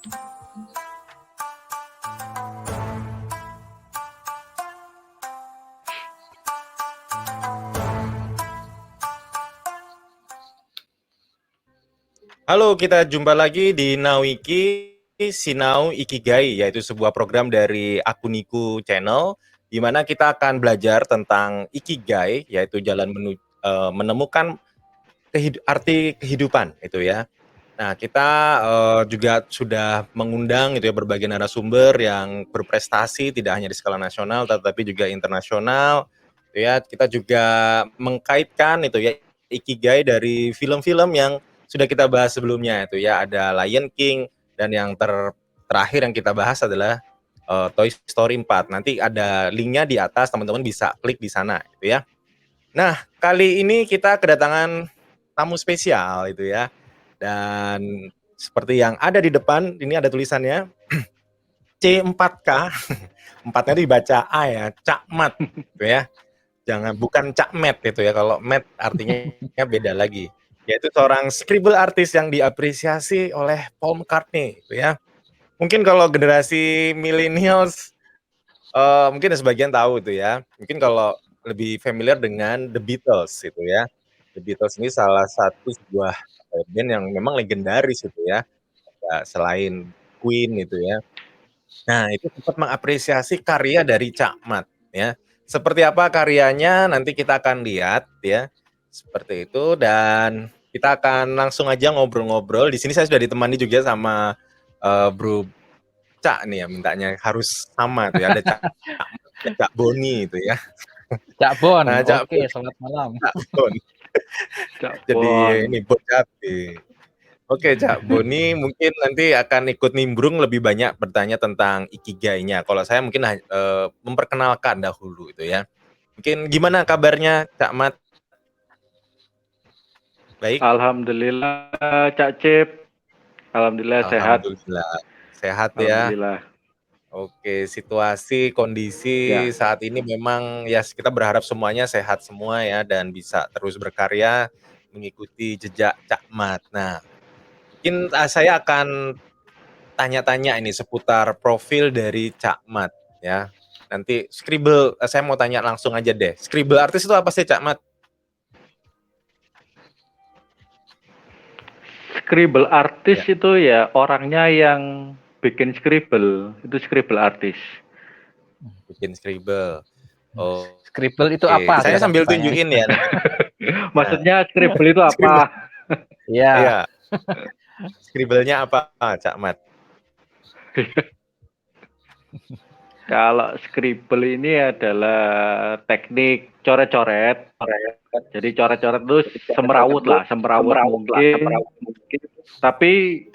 Halo, kita jumpa lagi di Nawiki Sinau Ikigai, yaitu sebuah program dari Akuniku Channel, di mana kita akan belajar tentang Ikigai, yaitu jalan menemukan arti kehidupan, itu ya. Nah, kita juga sudah mengundang itu ya berbagai narasumber yang berprestasi tidak hanya di skala nasional, tetapi juga internasional. Itu ya, kita juga mengkaitkan itu ya Ikigai dari film-film yang sudah kita bahas sebelumnya itu ya, ada Lion King dan yang terakhir yang kita bahas adalah Toy Story 4. Nanti ada linknya di atas, teman-teman bisa klik di sana gitu ya. Nah, kali ini kita kedatangan tamu spesial itu ya. Dan seperti yang ada di depan, ini ada tulisannya C4K. Empatnya dibaca A ya, Cakmat gitu ya. Bukan Cakmet itu ya. Kalau met artinya beda lagi. Yaitu seorang scribble artist yang diapresiasi oleh Paul McCartney gitu ya. Mungkin kalau generasi millennials mungkin sebagian tahu itu ya. Mungkin kalau lebih familiar dengan The Beatles itu ya. The Beatles ini salah satu sebuah band yang memang legendaris itu ya. Selain Queen itu ya. Nah, itu sempat mengapresiasi karya dari Cakmat ya. Seperti apa karyanya nanti kita akan lihat ya. Seperti itu dan kita akan langsung aja ngobrol-ngobrol. Di sini saya sudah ditemani juga sama Bro Cak nih ya, mintanya harus sama tuh ya. Ada Cak Boni itu ya. Cak Bon, Nah, Cak oke, selamat malam. Cak Bon. Cak Jadi Bon. ini Bocati. Oke, Cak Boni mungkin nanti akan ikut nimbrung lebih banyak bertanya tentang Ikigai-nya. Kalau saya mungkin memperkenalkan dahulu itu ya. Mungkin gimana kabarnya Cak Mat? Baik. Alhamdulillah, Cak Cip. Alhamdulillah sehat. Alhamdulillah. Sehat ya. Alhamdulillah. Oke, situasi, kondisi Ya. saat ini memang ya kita berharap semuanya sehat semua ya dan bisa terus berkarya mengikuti jejak Cak Mat. Nah, mungkin saya akan tanya-tanya ini seputar profil dari Cak Mat ya. Nanti scribble, saya mau tanya langsung aja deh. Scribble artis itu apa sih Cak Mat? Scribble artis itu ya orangnya yang bikin scribble, itu scribble artis. Bikin scribble. Oh, Scribble itu oke. apa? Saya sambil tunjukin ya. Maksudnya scribble itu apa? Iya. Iya. Scribble-nya apa, Cak Mat? Kalau scribble ini adalah teknik coret-coret. Jadi coret-coret itu semrawut mungkin. Tapi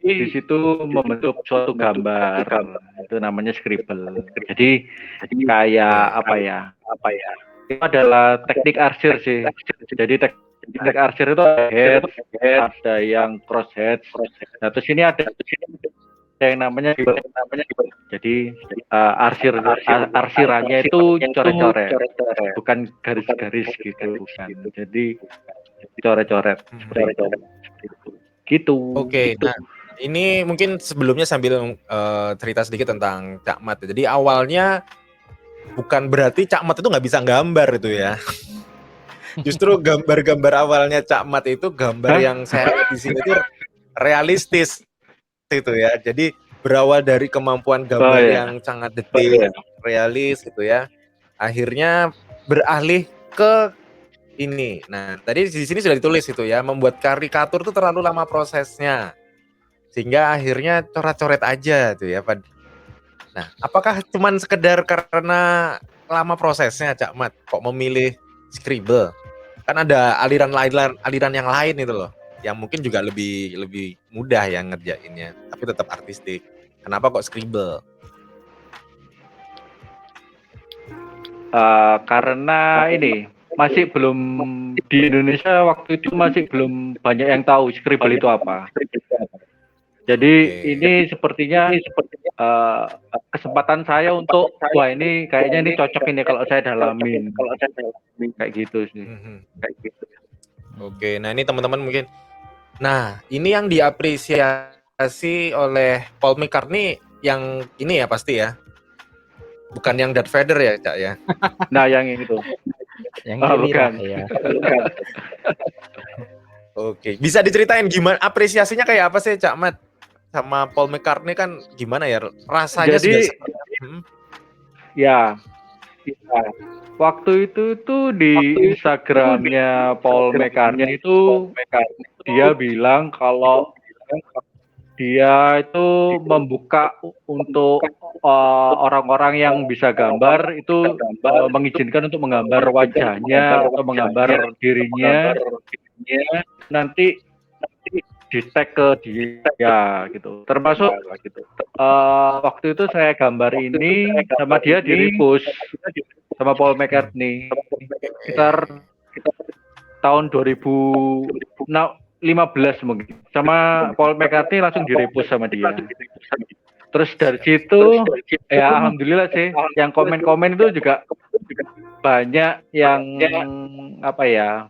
di situ membentuk suatu gambar. Itu namanya scribble. Jadi kayak apa ya? Itu adalah teknik arsir sih. Jadi teknik arsir itu ada head, ada yang cross head. Nah, terus ini ada yang namanya jadi arsirannya itu coret-coret, bukan garis-garis gitu, bukan. Jadi coret-coret seperti itu. Gitu. Oke, nah ini mungkin sebelumnya sambil cerita sedikit tentang Cak Mat. Jadi awalnya bukan berarti Cak Mat itu nggak bisa gambar itu ya. Justru gambar-gambar awalnya Cak Mat itu gambar yang saya lihat di sini itu realistis itu ya. Jadi berawal dari kemampuan gambar yang sangat detail, realis gitu ya. Akhirnya beralih ke ini. Nah, tadi di sini sudah ditulis itu ya, membuat karikatur itu terlalu lama prosesnya. Sehingga akhirnya coret-coret aja tuh ya, Pak. Nah, apakah cuman sekedar karena lama prosesnya, Cak Mat, kok memilih scribble? Kan ada aliran yang lain itu loh, yang mungkin juga lebih mudah yang ngerjainnya, tapi tetap artistik. Kenapa kok scribble? Karena ini masih belum di Indonesia waktu itu masih belum banyak yang tahu scribble itu apa. Jadi ini sepertinya kesempatan saya untuk wah ini kayaknya ini cocok ini kalau saya dalamin kayak gitu sih. Oke, nah ini teman-teman mungkin, nah ini yang diapresiasi oleh Paul McCartney yang ini ya pasti ya. Bukan yang Darth Vader ya, Cak ya. Nah, yang itu. Yang Ah, ini bukan. lah ya. Oke, bisa diceritain gimana apresiasinya kayak apa sih Cak Mat? Sama Paul McCartney kan gimana ya rasanya Jadi, ya, waktu itu tuh di Instagramnya Paul McCartney itu dia bilang kalau dia itu membuka untuk orang-orang yang bisa gambar itu mengizinkan untuk menggambar wajahnya atau menggambar dirinya nanti di tag ke dia gitu. Termasuk waktu itu saya gambar ini sama dia di repost sama Paul McCartney sekitar tahun 2015 mungkin. Sama Paul McCartney langsung di repost sama dia. Terus dari situ ya alhamdulillah sih yang komen-komen itu juga banyak yang apa ya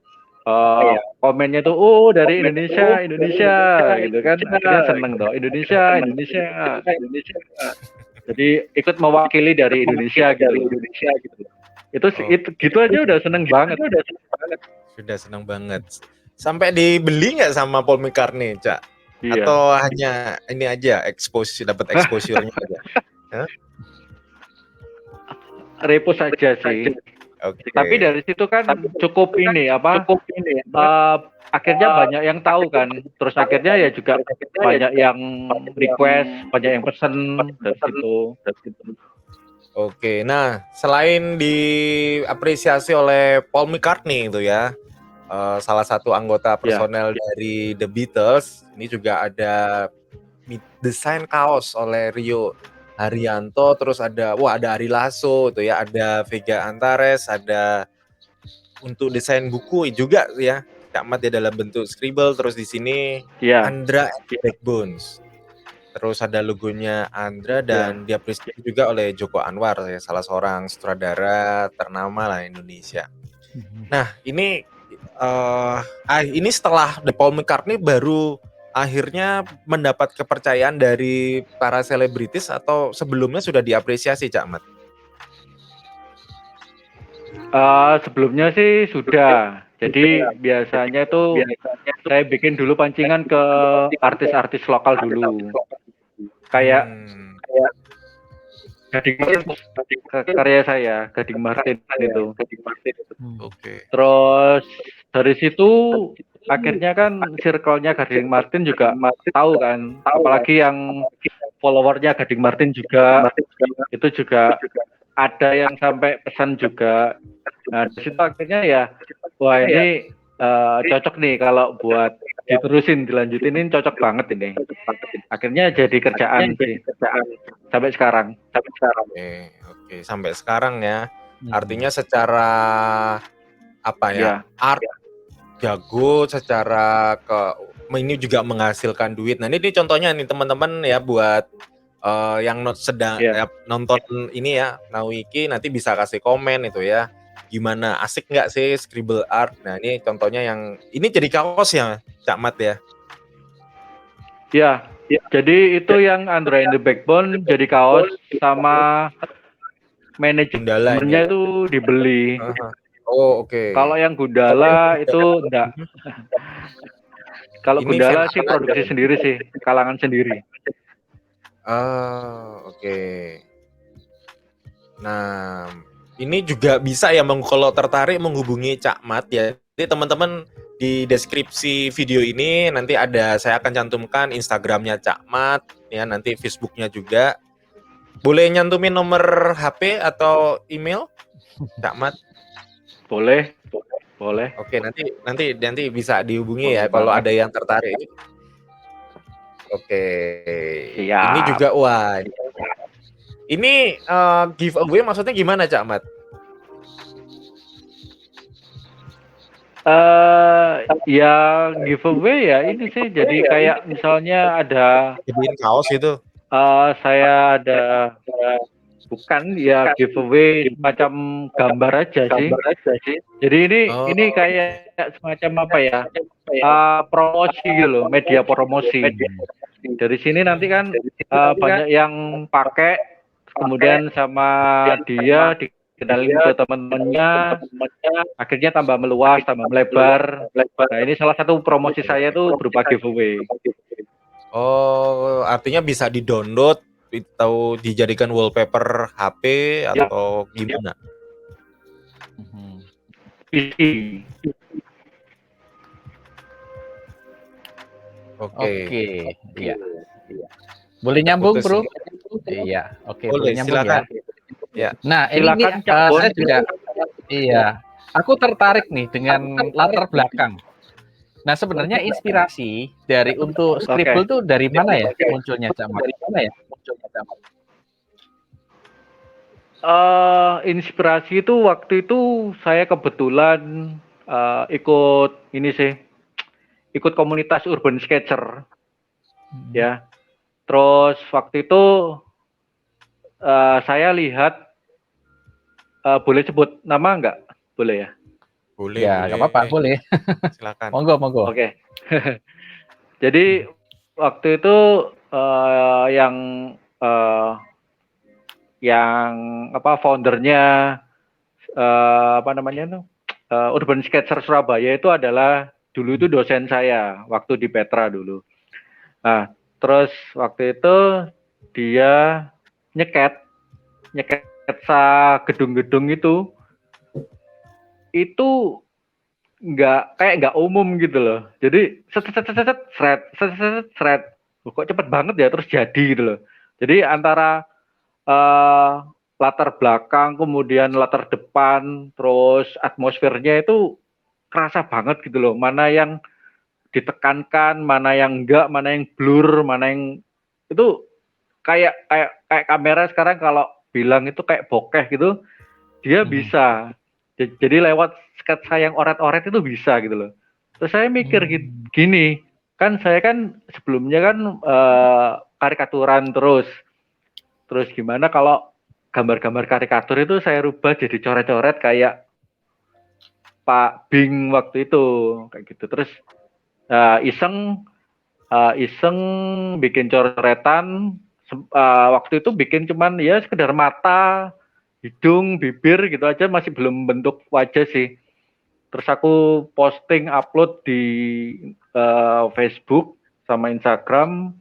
komennya tuh dari Indonesia gitu kan, akhirnya seneng toh Indonesia jadi ikut mewakili dari Indonesia gitu itu gitu aja udah seneng banget. Sudah seneng banget. Sampai dibeli nggak sama Paul McCartney, Cak? Iya. Atau hanya ini aja dapat exposure-nya aja? Repost aja sih. Okay. Tapi dari situ kan cukup ini akhirnya banyak yang tahu kan. Terus akhirnya ya juga banyak yang request, banyak yang pesen dari situ. Oke, nah selain diapresiasi oleh Paul McCartney itu ya, salah satu anggota personel dari The Beatles, ini juga ada desain kaos oleh Rio Haryanto, terus ada Ari Lasso itu ya, ada Vega Antares, ada untuk desain buku juga ya, Cak Mat ya dalam bentuk scribble, terus di sini Andra Backbones. Terus ada logonya Andra dan diapresiasi juga oleh Joko Anwar ya, salah seorang sutradara ternama lah Indonesia. Nah, ini ini setelah The Paul McCartney baru akhirnya mendapat kepercayaan dari para selebritis atau sebelumnya sudah diapresiasi, Cak Mat? Sebelumnya sih sudah. Jadi biasanya itu saya bikin dulu pancingan ke artis-artis lokal dulu. Kayak Gading Martin, karya saya, Gading Martin itu. Oke. Terus dari situ akhirnya kan circle-nya Gading Martin juga tahu kan, apalagi yang followernya Gading Martin juga itu juga ada yang sampai pesan juga. Nah di situ akhirnya ya wah ini cocok nih kalau buat diterusin dilanjutin, ini cocok banget ini. Akhirnya jadi kerjaan sih sampai sekarang. Oke, sampai sekarang ya. Artinya secara apa ya? Art jago, secara ini juga menghasilkan duit. Nah, ini contohnya nih teman-teman ya buat yang sedang nonton ini ya, Nawiki nanti bisa kasih komen itu ya. Gimana, asik nggak sih scribble art? Nah, ini contohnya yang ini jadi kaos ya, Cak Mat ya? Ya, jadi itu yang Andra and the Backbone jadi kaos sama manajemennya itu dibeli. Oh, oke. Kalau yang Gundala itu enggak. Kalau Gundala sih produksi sendiri sih, kalangan sendiri. Oke. Nah, ini juga bisa ya kalau tertarik menghubungi Cak Mat ya. Jadi teman-teman di deskripsi video ini nanti saya akan cantumkan Instagramnya Cak Mat ya, nanti Facebooknya juga. Boleh nyantumin nomor HP atau email Cak Mat? Boleh. Oke, nanti bisa dihubungi ya kalau ada yang tertarik. Oke. Siap. Ini juga ini giveaway maksudnya gimana, Cak Mat? Ya giveaway ya ini sih jadi kayak misalnya ada jadiin kaos itu. Saya ada bukan ya giveaway macam gambar aja sih. Jadi ini kayak semacam apa ya? Promosi gitu loh, media promosi. dari sini nanti kan banyak yang pakai, kemudian sama dia dikenalin ke teman-temannya, akhirnya tambah meluas, tambah melebar. Nah, ini salah satu promosi saya tuh berupa giveaway. Oh, artinya bisa di-download atau dijadikan wallpaper HP atau gimana? PC. Oke, iya. Boleh nyambung, Bro? Iya, oke, boleh nyambung silakan. Ya. Nah, ini saya juga, iya, aku tertarik nih dengan latar belakang. Nah, sebenarnya inspirasi dari untuk Scribble tuh dari mana ya munculnya, Cak Mat? Inspirasi itu waktu itu saya kebetulan ikut komunitas Urban Sketcher, ya. Terus waktu itu saya lihat, boleh sebut nama nggak? Boleh ya? Boleh. Ya, nggak apa-apa, boleh. Silakan. Monggo. Oke. Jadi waktu itu foundernya Urban Sketcher Surabaya itu adalah dulu itu dosen saya waktu di Petra dulu. Nah, terus waktu itu dia nyeket gedung-gedung itu nggak umum gitu loh. Jadi seret, kok cepet banget ya terus jadi gitu loh. Jadi antara latar belakang, kemudian latar depan, terus atmosfernya itu kerasa banget gitu loh. Mana yang ditekankan, mana yang enggak, mana yang blur, mana yang itu kayak kamera sekarang kalau bilang itu kayak bokeh gitu, dia bisa. Jadi lewat sketsa yang oret-oret itu bisa gitu loh. Terus saya mikir gini, kan saya kan sebelumnya kan karikaturan terus gimana kalau gambar-gambar karikatur itu saya rubah jadi coret-coret kayak Pak Bing waktu itu kayak gitu. Terus iseng bikin coretan, waktu itu bikin cuman ya sekedar mata, hidung, bibir gitu aja, masih belum bentuk wajah sih. Terus aku posting, upload di Facebook sama Instagram,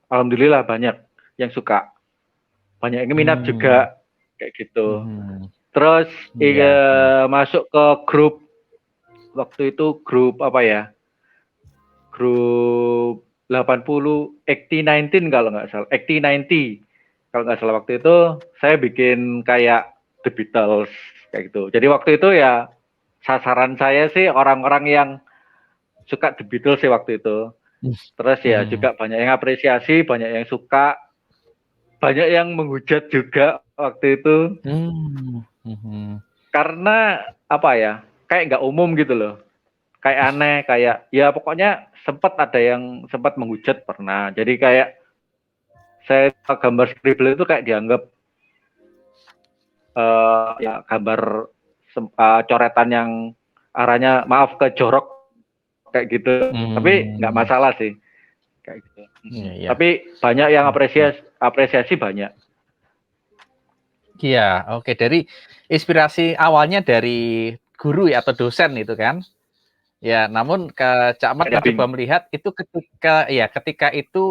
alhamdulillah banyak yang suka, banyak yang minat juga kayak gitu. Terus masuk ke grup, waktu itu grup apa ya, grup 80 ACT19 kalau nggak salah, ACT90 kalau nggak salah. Waktu itu saya bikin kayak The Beatles kayak gitu. Jadi waktu itu ya sasaran saya sih orang-orang yang suka The Beatles sih waktu itu. Terus ya juga banyak yang apresiasi, banyak yang suka, banyak yang menghujat juga waktu itu. Karena apa ya, kayak nggak umum gitu loh, kayak aneh, kayak ya pokoknya sempat ada yang sempat menghujat pernah. Jadi kayak saya gambar Scribble itu kayak dianggap ya gambar coretan yang arahnya maaf ke jorok kayak gitu. Tapi nggak masalah sih kayak gitu. Tapi banyak yang apresiasi banyak. Iya, oke. Dari inspirasi awalnya dari guru ya atau dosen itu kan? Ya, namun Cak Mat coba melihat itu ketika itu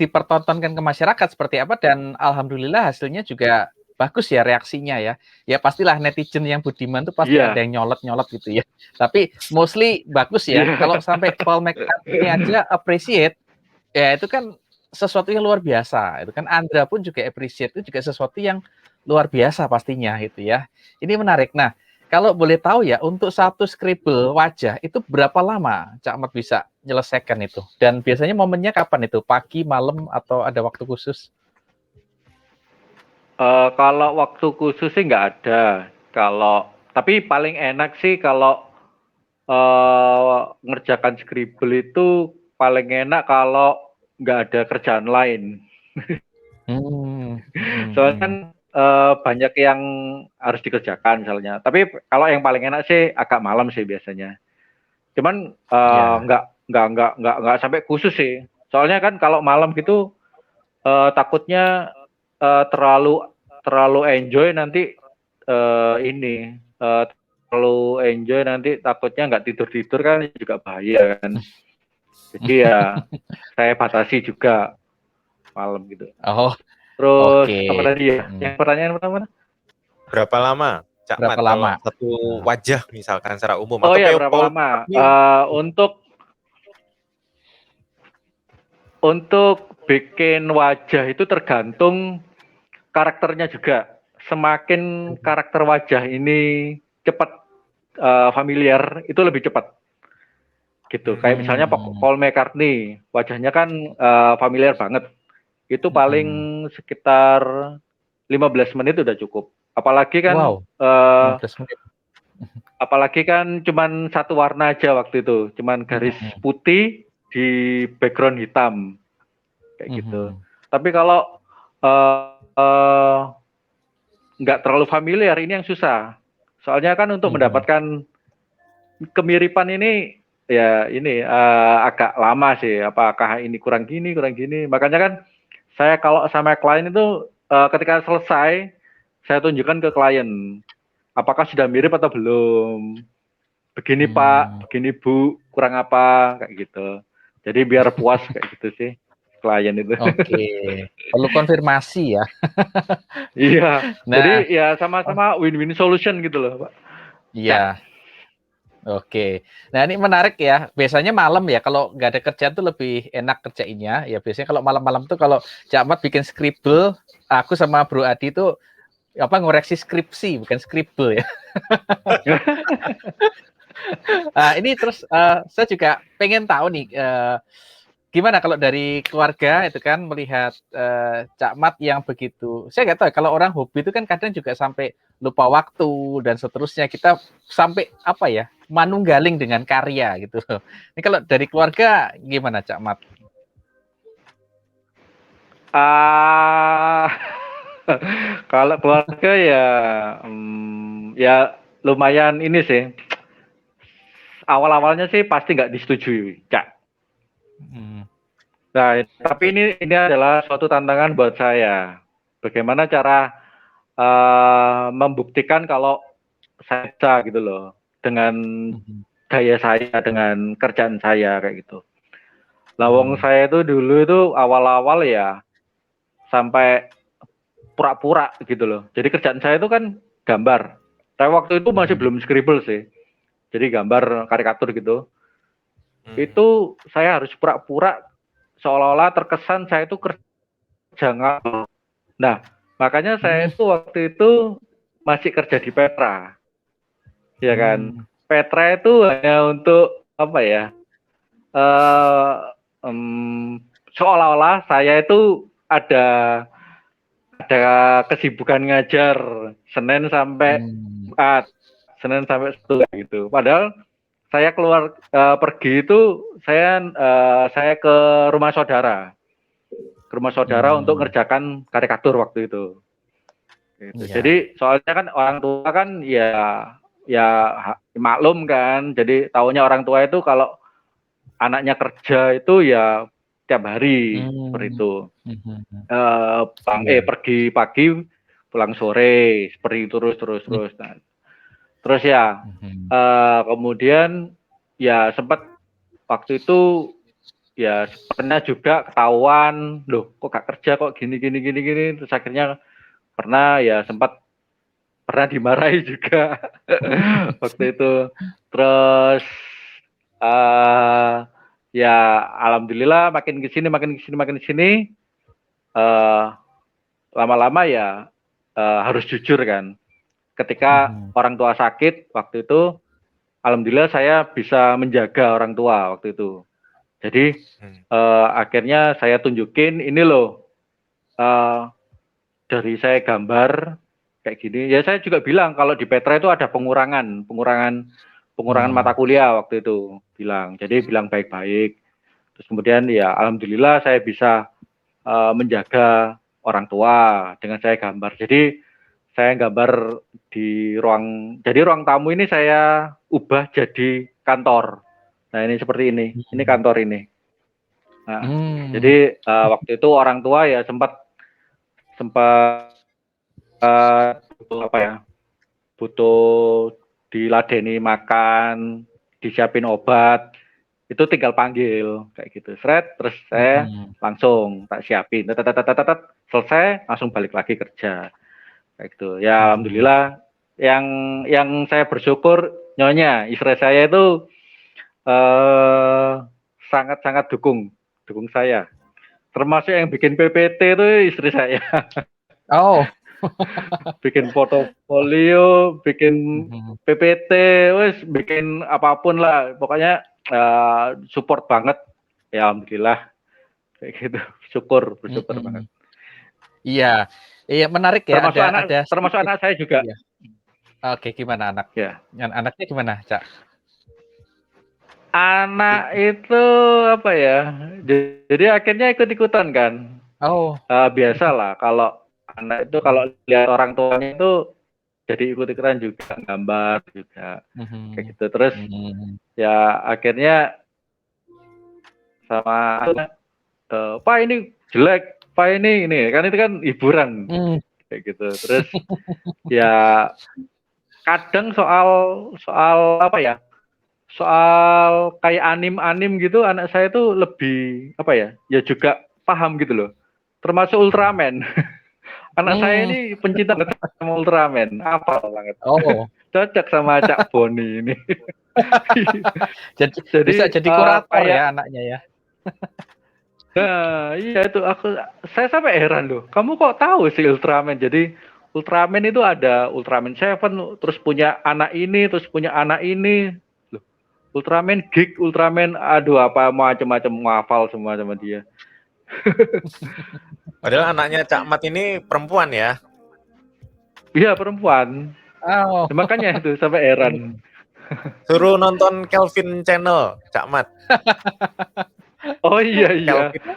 dipertontonkan ke masyarakat seperti apa, dan alhamdulillah hasilnya juga bagus ya reaksinya ya. Ya pastilah netizen yang budiman tuh pasti ada yang nyolot gitu ya. Tapi mostly bagus ya. Kalau sampai Paul McCartney aja appreciate, ya itu kan sesuatu yang luar biasa. Itu kan Andra pun juga appreciate, itu juga sesuatu yang luar biasa pastinya gitu ya. Ini menarik. Nah, kalau boleh tahu ya, untuk satu Scribble wajah itu berapa lama Cak Mat bisa menyelesaikan itu? Dan biasanya momennya kapan itu? Pagi, malam, atau ada waktu khusus? Kalau waktu khusus sih nggak ada. Tapi paling enak sih kalau ngerjakan Scribble itu paling enak kalau nggak ada kerjaan lain. Soalnya kan banyak yang harus dikerjakan misalnya. Tapi kalau yang paling enak sih agak malam sih biasanya. Cuman nggak sampai khusus sih. Soalnya kan kalau malam gitu takutnya terlalu enjoy nanti terlalu enjoy nanti takutnya nggak tidur kan juga bahaya kan. Jadi ya saya batasi juga malam gitu. Oh, Terus oke. apa tadi ya? Yang pertanyaan pertama? Berapa lama Cak Mat Berapa kalau lama? satu wajah misalkan secara umum Oh atau ya, kayak berapa Paul lama? McCartney? Untuk bikin wajah itu tergantung karakternya juga. Semakin karakter wajah ini cepat familiar, itu lebih cepat. Gitu. Kayak misalnya Paul McCartney, wajahnya kan familiar banget. Itu paling sekitar 15 menit udah cukup. Apalagi kan Wow, 15 menit. apalagi kan cuman satu warna aja waktu itu, cuman garis putih di background hitam kayak gitu. Tapi kalau nggak terlalu familiar ini yang susah. Soalnya kan untuk mendapatkan kemiripan ini ya ini agak lama sih. Apakah ini kurang gini, kurang gini. Makanya kan saya kalau sama klien itu ketika selesai saya tunjukkan ke klien apakah sudah mirip atau belum. Begini Pak, begini Bu, kurang apa kayak gitu. Jadi biar puas kayak gitu sih klien itu. Oke, perlu konfirmasi ya. Iya. Nah, Jadi ya sama-sama win-win solution gitu loh, Pak. iya. Oke. Nah, ini menarik ya. Biasanya malam ya kalau nggak ada kerjaan tuh lebih enak kerjainnya. Ya biasanya kalau malam-malam tuh kalau Cak Mat bikin scribble, aku sama Bro Adi tuh apa ngoreksi skripsi bukan scribble ya. Nah, ini terus saya juga pengen tahu nih gimana kalau dari keluarga itu kan melihat Cak Mat yang begitu. Saya nggak tahu ya, kalau orang hobi itu kan kadang juga sampai lupa waktu dan seterusnya. Kita sampai apa ya manunggaling dengan karya gitu. Ini kalau dari keluarga gimana Cak Mat? Kalau keluarga ya ya lumayan ini sih. Awal-awalnya sih pasti nggak disetujui, Cak. Nah, tapi ini adalah suatu tantangan buat saya. Bagaimana cara membuktikan kalau saya bisa gitu loh dengan gaya saya, dengan kerjaan saya kayak gitu. Lawang saya itu dulu itu awal-awal ya sampai pura-pura gitu loh. Jadi kerjaan saya itu kan gambar. Tapi waktu itu masih belum scribble sih. Jadi gambar karikatur gitu. Itu saya harus pura-pura seolah-olah terkesan saya itu kerja nggak. Nah, makanya saya itu waktu itu masih kerja di Petra. Ya kan. Petra itu hanya untuk apa ya? Seolah-olah saya itu ada kesibukan ngajar Senin sampai Senin sampai Sabtu gitu. Padahal saya keluar pergi itu saya ke rumah saudara. Ke rumah saudara untuk ngerjakan karikatur waktu itu. Gitu. Iya. Jadi soalnya kan orang tua kan ya maklum kan. Jadi taunya orang tua itu kalau anaknya kerja itu ya tiap hari seperti itu. Pergi pagi pulang sore seperti itu terus. Nah, terus ya kemudian ya sempat waktu itu ya pernah juga ketahuan loh kok gak kerja kok gini terus akhirnya pernah ya sempat pernah dimarahi juga waktu itu. Terus ya alhamdulillah makin kesini lama-lama ya harus jujur kan. Ketika orang tua sakit waktu itu, alhamdulillah saya bisa menjaga orang tua waktu itu. Jadi akhirnya saya tunjukin ini loh dari saya gambar kayak gini. Ya saya juga bilang kalau di Petra itu ada pengurangan mata kuliah waktu itu bilang. Jadi bilang baik-baik. Terus kemudian ya alhamdulillah saya bisa menjaga orang tua dengan saya gambar. Jadi saya gambar di ruang tamu ini saya ubah jadi kantor. Nah ini seperti ini kantor ini. Nah, jadi waktu itu orang tua ya sempat butuh diladeni makan, disiapin obat, itu tinggal panggil kayak gitu. Terus saya langsung tak siapin, selesai langsung balik lagi kerja kayak gitu. Ya alhamdulillah yang saya bersyukur nyonya istri saya itu sangat-sangat dukung saya. Termasuk yang bikin PPT itu istri saya. Oh. Bikin portofolio, bikin PPT, bikin apapun lah. Pokoknya support banget. Ya alhamdulillah. Kayak gitu. Bersyukur banget. Iya. Iya, menarik ya. Termasuk anak saya juga. Iya. Oke, gimana anak? Ya. Anaknya gimana, Cak? Anak itu apa ya? Jadi akhirnya ikut-ikutan kan. Oh. Biasalah kalau anak itu kalau lihat orang tuanya itu jadi ikut-ikutan juga, gambar juga kayak gitu. Terus ya akhirnya sama Pak ini jelek, Pak ini kan itu kan hiburan kayak gitu. Terus ya kadang soal apa ya? Soal kayak anim gitu anak saya tuh lebih apa ya? Ya juga paham gitu loh. Termasuk Ultraman. Anak saya ini pencinta sama Ultraman, apa banget. Oh. Cocok sama Cak Boni ini. jadi bisa jadi kurator ya anaknya ya. Nah, iya itu saya sampai heran loh. Kamu kok tahu sih Ultraman? Jadi Ultraman itu ada Ultraman Seven, terus punya anak ini, terus punya anak ini. Loh, Ultraman Geek, Ultraman, aduh apa macam-macam ngafal semua sama dia. Padahal anaknya Cak Mat ini perempuan ya? Iya perempuan. Oh. Makanya itu sampai heran. Suruh nonton Kelvin Channel, Cak Mat. Oh iya,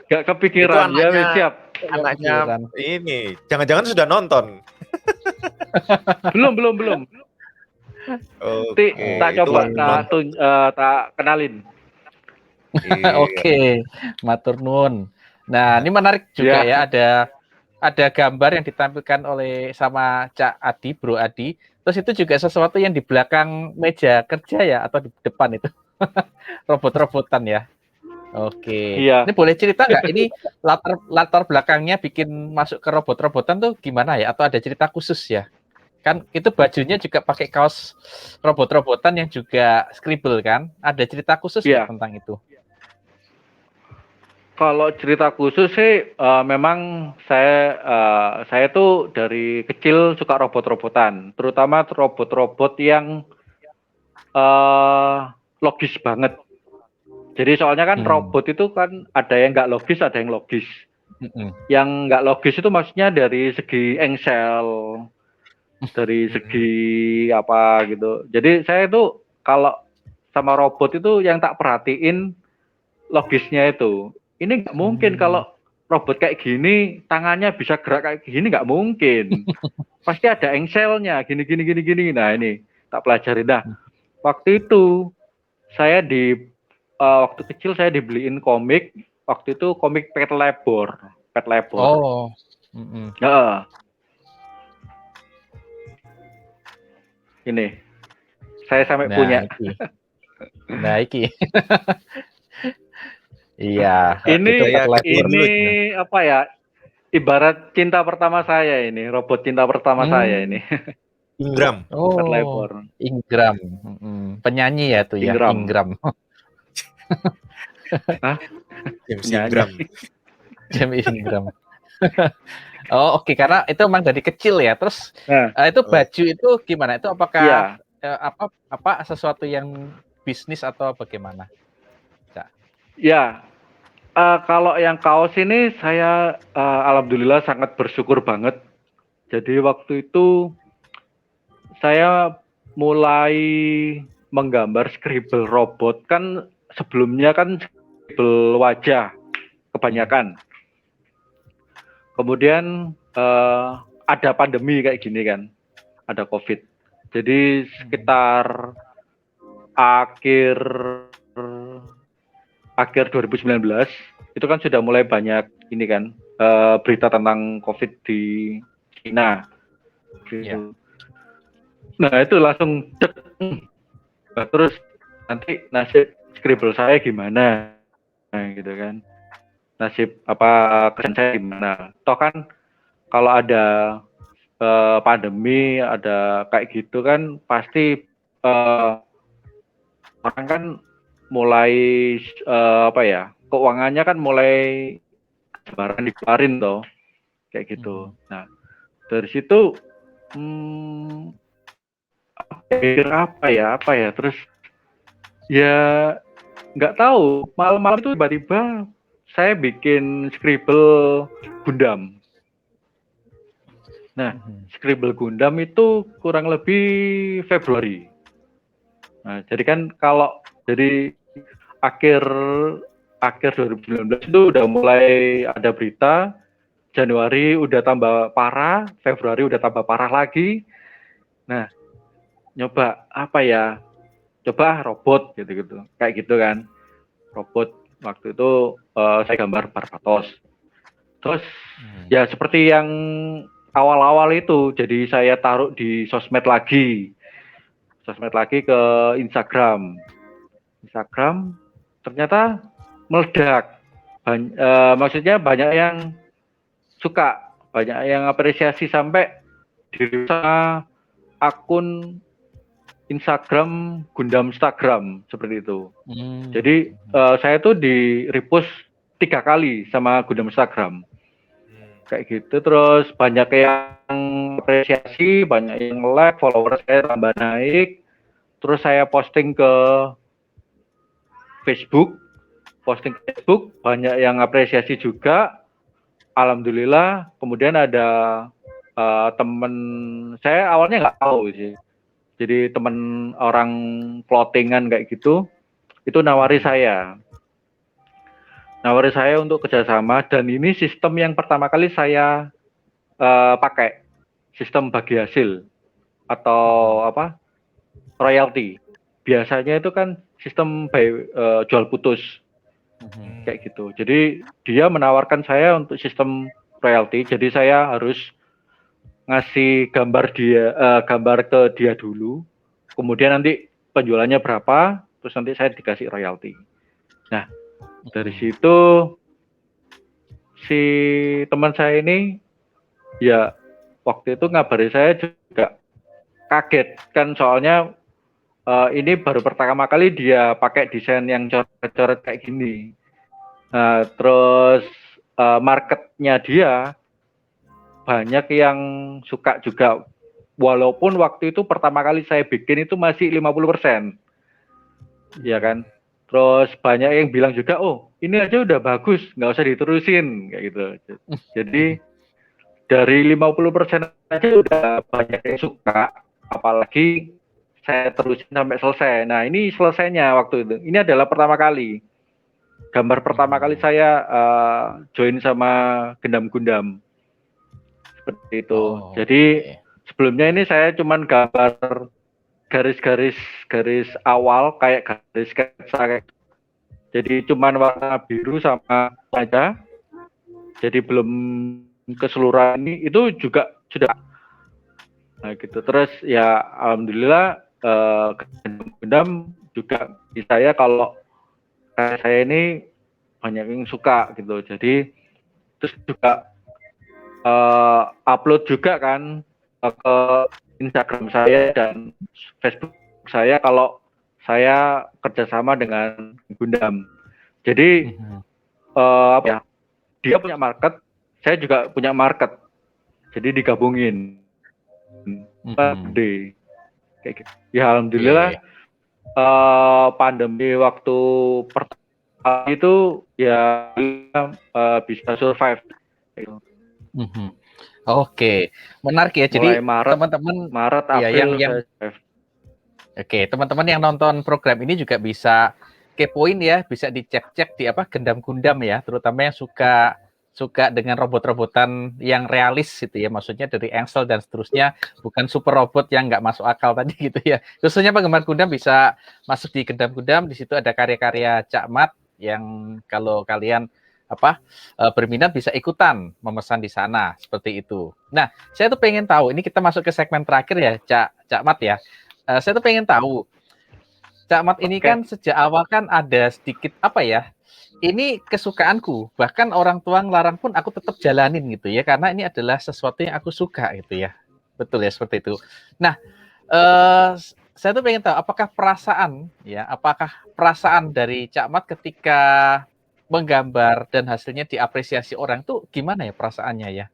gak kepikiran itu anaknya, ya, siap. Anaknya ini, jangan-jangan sudah nonton. belum. Tak coba, tak kenalin. Oke, matur nuwun. Nah, ini menarik juga ya, ada gambar yang ditampilkan oleh sama Cak Adi, Bro Adi. Terus itu juga sesuatu yang di belakang meja kerja ya, atau di depan itu. Robot-robotan ya. Oke. Iya. Ini boleh cerita nggak? Ini latar belakangnya bikin masuk ke robot-robotan tuh gimana ya? Atau ada cerita khusus ya? Kan itu bajunya juga pakai kaos robot-robotan yang juga scribble kan? Ada cerita khusus nggak tentang itu? Kalau cerita khusus sih memang saya tuh dari kecil suka robot-robotan, terutama robot-robot yang logis banget. Jadi soalnya kan robot itu kan ada yang nggak logis, ada yang logis. Yang nggak logis itu maksudnya dari segi engsel, dari segi apa gitu. Jadi saya itu kalau sama robot itu yang tak perhatiin logisnya itu. Ini nggak mungkin kalau robot kayak gini tangannya bisa gerak kayak gini, nggak mungkin. Pasti ada engselnya gini. Nah ini tak pelajari. Nah waktu itu saya waktu kecil saya dibeliin komik. Waktu itu komik Pet Labor. Oh. Ini saya sampai punya. Iki. Iya. Ini apa ya? Ibarat cinta pertama saya ini, robot cinta pertama saya ini. Ingram. Pet Labor. Ingram. Penyanyi ya tuh ya. Ingram. Hah? James Ingram. James Ingram. Oh oke, karena itu memang dari kecil ya. Terus itu baju itu gimana? Itu apakah apa sesuatu yang bisnis atau bagaimana? Ya, kalau yang kaos ini saya alhamdulillah sangat bersyukur banget. Jadi waktu itu saya mulai menggambar scribble robot kan. Sebelumnya kan scribble wajah kebanyakan. Kemudian ada pandemi kayak gini kan, ada COVID. Jadi sekitar akhir akhir 2019 itu kan sudah mulai banyak ini kan berita tentang COVID di China. Gitu. Ya. Nah itu langsung nah, terus nanti nasib Scribble saya gimana, nah, gitu kan? Nasib apa kerjaan saya gimana? Toh kan kalau ada pandemi, ada kayak gitu kan pasti orang kan mulai apa ya, keuangannya kan mulai barang dikeluarin toh kayak gitu. Nah dari situ apa ya terus ya nggak tahu malam-malam itu tiba-tiba saya bikin Scribble Gundam. Nah Scribble Gundam itu kurang lebih Februari. Nah jadi kan kalau dari akhir 2019 itu udah mulai ada berita, Januari udah tambah parah, Februari udah tambah parah lagi. Nah, nyoba apa ya? Coba robot gitu-gitu. Kayak gitu kan. Robot waktu itu saya gambar Barbatos. Terus ya seperti yang awal-awal itu, jadi saya taruh di sosmed lagi ke Instagram. Ternyata meledak. Maksudnya banyak yang suka, banyak yang apresiasi sampai diri sama akun Instagram Gundam seperti itu. Jadi saya tuh di repost 3 kali sama Gundam Instagram. Kayak gitu, terus banyak yang apresiasi, banyak yang like, follower saya tambah naik. Terus saya posting ke Facebook, banyak yang apresiasi juga. Alhamdulillah, kemudian ada temen saya awalnya nggak tahu sih. Jadi temen orang plottingan kayak gitu, itu nawari saya untuk kerjasama, dan ini sistem yang pertama kali saya pakai, sistem bagi hasil atau apa royalti. Biasanya itu kan sistem jual putus kayak gitu. Jadi dia menawarkan saya untuk sistem royalti. Jadi saya harus ngasih gambar ke dia dulu, kemudian nanti penjualannya berapa, terus nanti saya dikasih royalti. Nah dari situ si teman saya ini ya waktu itu ngabari saya juga kaget kan, soalnya ini baru pertama kali dia pakai desain yang coret-coret kayak gini. Nah terus marketnya dia banyak yang suka juga, walaupun waktu itu pertama kali saya bikin itu masih 50%, ya kan. Terus banyak yang bilang juga, oh ini aja udah bagus, nggak usah diterusin kayak gitu. Jadi dari 50% aja udah banyak yang suka, apalagi saya terusin sampai selesai. Nah ini selesainya waktu itu, ini adalah pertama kali, gambar pertama kali saya join sama Gundam. Seperti itu. Jadi sebelumnya ini saya cuman gambar garis awal kayak garis sketsa. Jadi cuman warna biru sama aja. Jadi belum keseluruhan, ini itu juga sudah. Nah gitu. Terus ya alhamdulillah Gundam juga di saya, kalau saya ini banyak yang suka gitu. Jadi terus juga upload juga kan ke Instagram saya dan Facebook saya kalau saya kerjasama dengan Gundam. Jadi apa ya, dia punya market, saya juga punya market, jadi digabungin. Kayak gitu. Ya alhamdulillah pandemi waktu pertama itu ya bisa survive. Oke, menarik ya. Jadi teman-teman Maret April ya, teman-teman yang nonton program ini juga bisa kepoin ya, bisa dicek-cek di Gundam ya, terutama yang suka dengan robot-robotan yang realis gitu ya, maksudnya dari Engsel dan seterusnya, bukan super robot yang nggak masuk akal tadi gitu ya. Khususnya penggemar Gundam bisa masuk di Gundam, di situ ada karya-karya Cak Mat yang kalau kalian berminat bisa ikutan memesan di sana seperti itu. Nah, saya tuh pengen tahu, ini kita masuk ke segmen terakhir ya, Cak Mat ya. Saya tuh pengen tahu, Cak Mat ini Oke. kan sejak awal kan ada sedikit ini kesukaanku, bahkan orang tua ngelarang pun aku tetap jalanin gitu ya, karena ini adalah sesuatu yang aku suka gitu ya. Betul ya, seperti itu. Nah, saya tuh pengen tahu apakah perasaan dari Cak Mat ketika menggambar dan hasilnya diapresiasi orang tuh gimana ya perasaannya ya?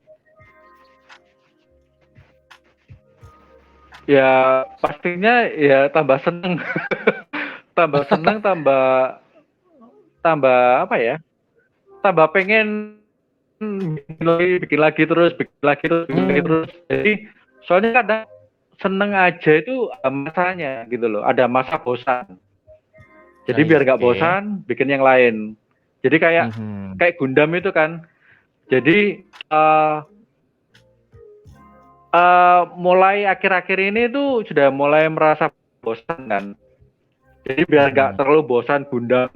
Ya pastinya ya tambah seneng, tambah seneng, tambah apa ya? Tambah pengen bikin lagi terus. Jadi soalnya kadang seneng aja itu masanya gitu loh, ada masa bosan. Jadi biar nggak bosan, bikin yang lain. Jadi kayak Gundam itu kan. Jadi mulai akhir-akhir ini tuh sudah mulai merasa bosan kan. Jadi biar nggak terlalu bosan Gundam,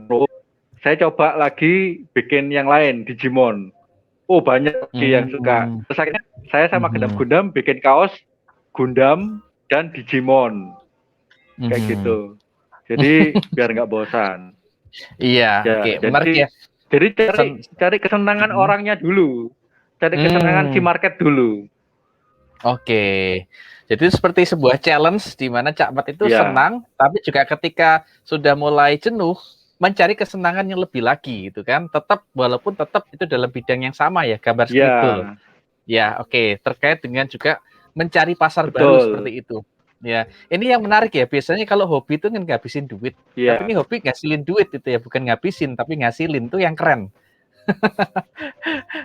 saya coba lagi bikin yang lain, Digimon. Oh banyak sih yang suka. Terus akhirnya saya sama Gundam bikin kaos Gundam dan Digimon. Kayak gitu. Jadi biar nggak bosan. Iya, Ya, oke, menarik ya. Jadi cari kesenangan orangnya dulu. Cari kesenangan si market dulu. Oke. Jadi seperti sebuah challenge di mana Cak Mat itu senang, tapi juga ketika sudah mulai jenuh, mencari kesenangan yang lebih lagi gitu kan. Walaupun tetap itu dalam bidang yang sama ya, gambar skribel. Ya, oke. Terkait dengan juga mencari pasar baru seperti itu. Ya, ini yang menarik ya. Biasanya kalau hobi itu kan ngabisin duit. Tapi ini hobi ngasilin duit itu ya, bukan ngabisin tapi ngasilin tuh yang keren.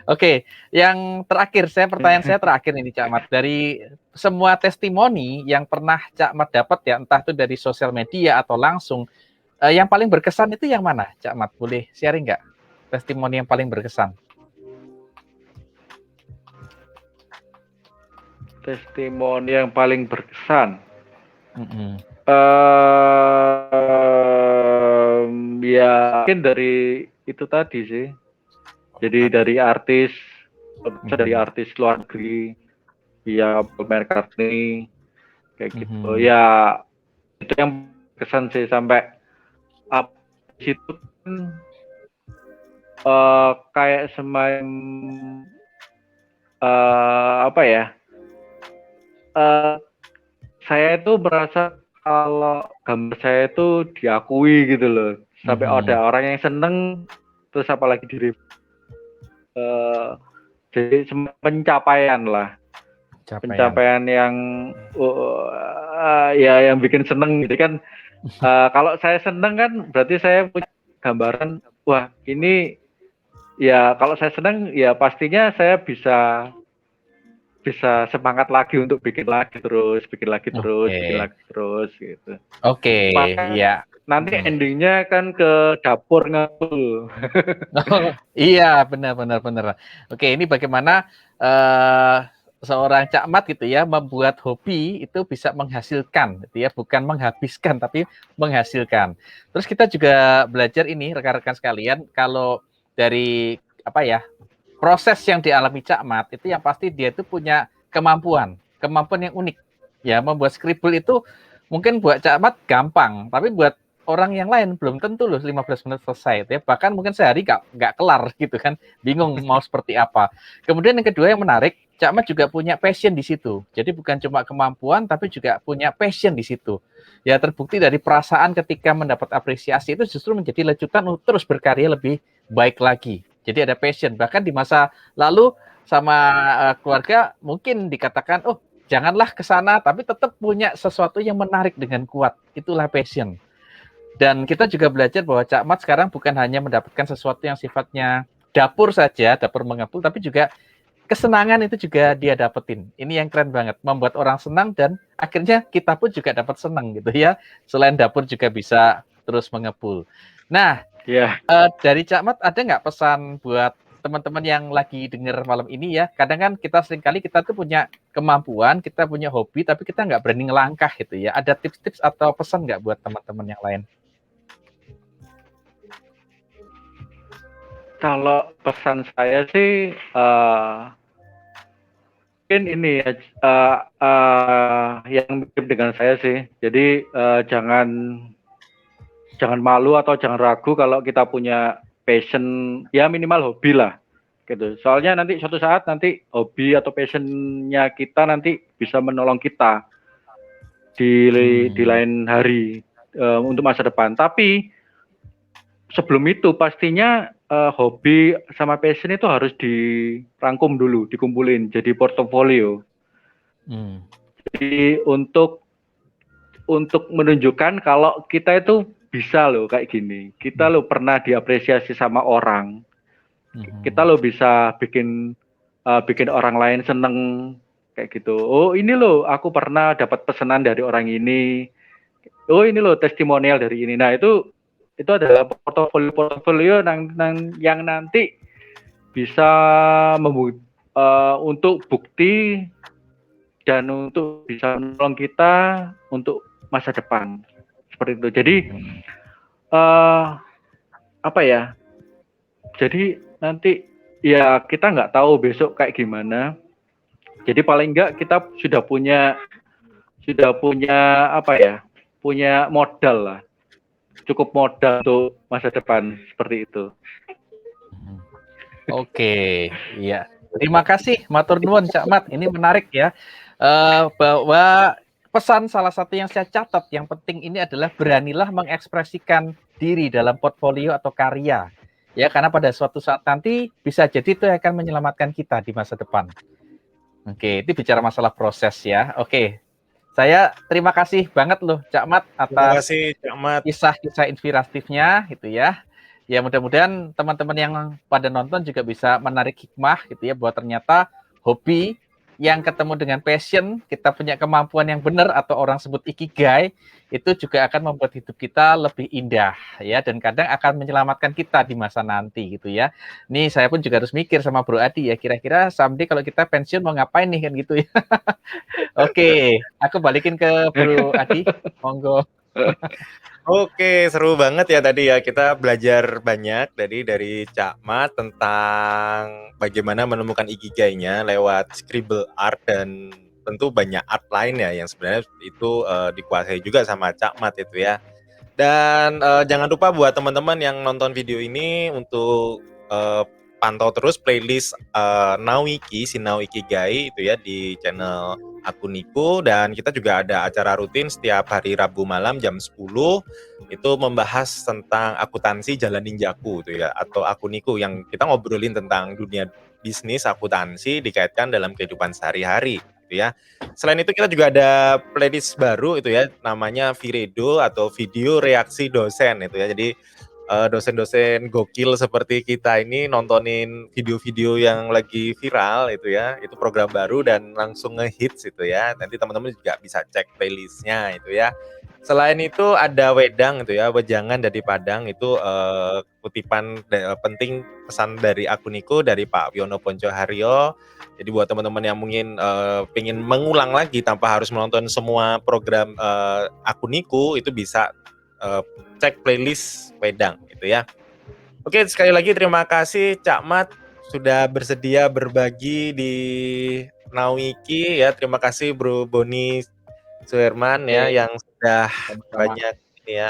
Oke, yang terakhir pertanyaan saya terakhir ini Cak Mat. Dari semua testimoni yang pernah Cak Mat dapat ya, entah itu dari sosial media atau langsung, yang paling berkesan itu yang mana Cak Mat? Boleh sharing nggak testimoni yang paling berkesan? Testimoni yang paling berkesan. Ya mungkin dari itu tadi sih. Jadi dari artis luar negeri, ya Paul McCartney, kayak gitu. Ya itu yang berkesan sih, sampai situ kan kayak semacam saya itu merasa kalau gambar saya itu diakui gitu loh, sampai ada orang yang seneng, terus apalagi jadi pencapaian lah, pencapaian yang ya yang bikin seneng gitu kan. Kalau saya seneng kan berarti saya punya gambaran, wah ini ya kalau saya seneng ya pastinya saya bisa semangat lagi untuk bikin lagi terus gitu. Oke, ya. Nanti endingnya kan ke dapur ngepul. Iya, benar. Oke, ini bagaimana seorang Cak Mat gitu ya membuat hobi itu bisa menghasilkan, gitu ya, bukan menghabiskan tapi menghasilkan. Terus kita juga belajar ini rekan-rekan sekalian, kalau dari proses yang dialami Cak Mat itu yang pasti dia itu punya kemampuan yang unik. Ya, membuat skribel itu mungkin buat Cak Mat gampang, tapi buat orang yang lain belum tentu loh 15 menit selesai ya. Bahkan mungkin sehari nggak kelar gitu kan. Bingung mau seperti apa. Kemudian yang kedua yang menarik, Cak Mat juga punya passion di situ. Jadi bukan cuma kemampuan tapi juga punya passion di situ. Ya terbukti dari perasaan ketika mendapat apresiasi itu justru menjadi lecutan untuk terus berkarya lebih baik lagi. Jadi ada passion. Bahkan di masa lalu sama keluarga mungkin dikatakan, oh janganlah ke sana, tapi tetap punya sesuatu yang menarik dengan kuat. Itulah passion. Dan kita juga belajar bahwa Cak Mat sekarang bukan hanya mendapatkan sesuatu yang sifatnya dapur saja, dapur mengepul, tapi juga kesenangan itu juga dia dapetin. Ini yang keren banget, membuat orang senang dan akhirnya kita pun juga dapat senang gitu ya. Selain dapur juga bisa terus mengepul. Nah, dari Cak Mat ada nggak pesan buat teman-teman yang lagi dengar malam ini ya? Kadang kan kita seringkali kita tuh punya kemampuan, kita punya hobi, tapi kita nggak berani ngelangkah gitu ya. Ada tips-tips atau pesan nggak buat teman-teman yang lain? Kalau pesan saya sih mungkin ini ya, yang mirip dengan saya sih. Jadi jangan malu atau jangan ragu kalau kita punya passion, ya minimal hobi lah gitu. Soalnya nanti suatu saat nanti hobi atau passionnya kita nanti bisa menolong kita di lain hari untuk masa depan. Tapi sebelum itu pastinya hobi sama passion itu harus dirangkum dulu, dikumpulin jadi portofolio. Jadi untuk menunjukkan kalau kita itu bisa loh kayak gini. Kita loh pernah diapresiasi sama orang. Kita loh bisa bikin orang lain seneng kayak gitu. Oh ini loh aku pernah dapat pesanan dari orang ini. Oh ini loh testimonial dari ini. Nah itu adalah portofolio yang nanti bisa untuk bukti dan untuk bisa menolong kita untuk masa depan seperti itu. Jadi apa ya? Jadi nanti ya kita nggak tahu besok kayak gimana. Jadi paling enggak kita sudah punya apa ya? Punya modal lah. Cukup modal untuk masa depan seperti itu. Oke, iya. Terima kasih, matur nuwun Cak Mat. Ini menarik ya, bahwa pesan salah satu yang saya catat yang penting ini adalah beranilah mengekspresikan diri dalam portfolio atau karya. Ya, karena pada suatu saat nanti bisa jadi itu akan menyelamatkan kita di masa depan. Oke, itu bicara masalah proses ya. Oke, saya terima kasih banget loh Cak Mat atas kisah-kisah inspiratifnya gitu ya. Ya mudah-mudahan teman-teman yang pada nonton juga bisa menarik hikmah gitu ya, bahwa ternyata hobi yang ketemu dengan passion, kita punya kemampuan yang benar atau orang sebut ikigai, itu juga akan membuat hidup kita lebih indah ya, dan kadang akan menyelamatkan kita di masa nanti gitu ya. Nih saya pun juga harus mikir sama Bro Adi ya, kira-kira someday kalau kita pensiun mau ngapain nih kan gitu ya. Oke, aku balikin ke Bro Adi, monggo. Oke, seru banget ya tadi ya, kita belajar banyak dari Cak Mat tentang bagaimana menemukan ikigainya lewat scribble art, dan tentu banyak art lain ya yang sebenarnya itu dikuasai juga sama Cak Mat itu ya. Dan jangan lupa buat teman-teman yang nonton video ini untuk pantau terus playlist Nawiki, Sinau Ikigai itu ya di channel Akuniku, dan kita juga ada acara rutin setiap hari Rabu malam jam 10 itu membahas tentang akuntansi jalan ninjaku itu ya, atau Akuniku, yang kita ngobrolin tentang dunia bisnis akuntansi dikaitkan dalam kehidupan sehari-hari gitu ya. Selain itu kita juga ada playlist baru itu ya, namanya Viredo atau video reaksi dosen itu ya. Jadi dosen-dosen gokil seperti kita ini nontonin video-video yang lagi viral itu ya, itu program baru dan langsung ngehits itu ya. Nanti teman-teman juga bisa cek playlistnya itu ya. Selain itu ada Wedang itu ya, Wejangan dari Padang, itu kutipan penting pesan dari Akuniku dari Pak Wiono Ponco Haryo. Jadi buat teman-teman yang mungkin pengen mengulang lagi tanpa harus menonton semua program Akuniku, itu bisa cek playlist Wedang gitu ya. Oke, sekali lagi terima kasih Cak Mat sudah bersedia berbagi di Nawiki ya. Terima kasih Bro Boni Suherman ya yang sudah banyak ini ya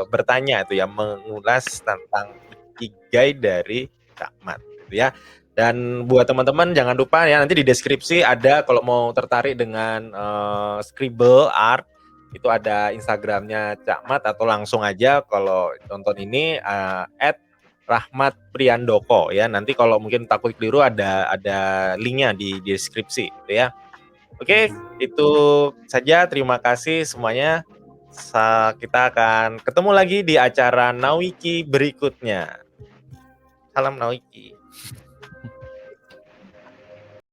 bertanya itu ya, mengulas tentang ikigai dari Cak Mat gitu ya. Dan buat teman-teman jangan lupa ya, nanti di deskripsi ada, kalau mau tertarik dengan scribble art itu ada Instagramnya Cak Mat, atau langsung aja kalau nonton ini @Rahmat Priandoko ya. Nanti kalau mungkin takut keliru ada linknya di deskripsi gitu ya. Oke, itu saja. Terima kasih semuanya. Kita akan ketemu lagi di acara Nawiki berikutnya. Salam Nawiki.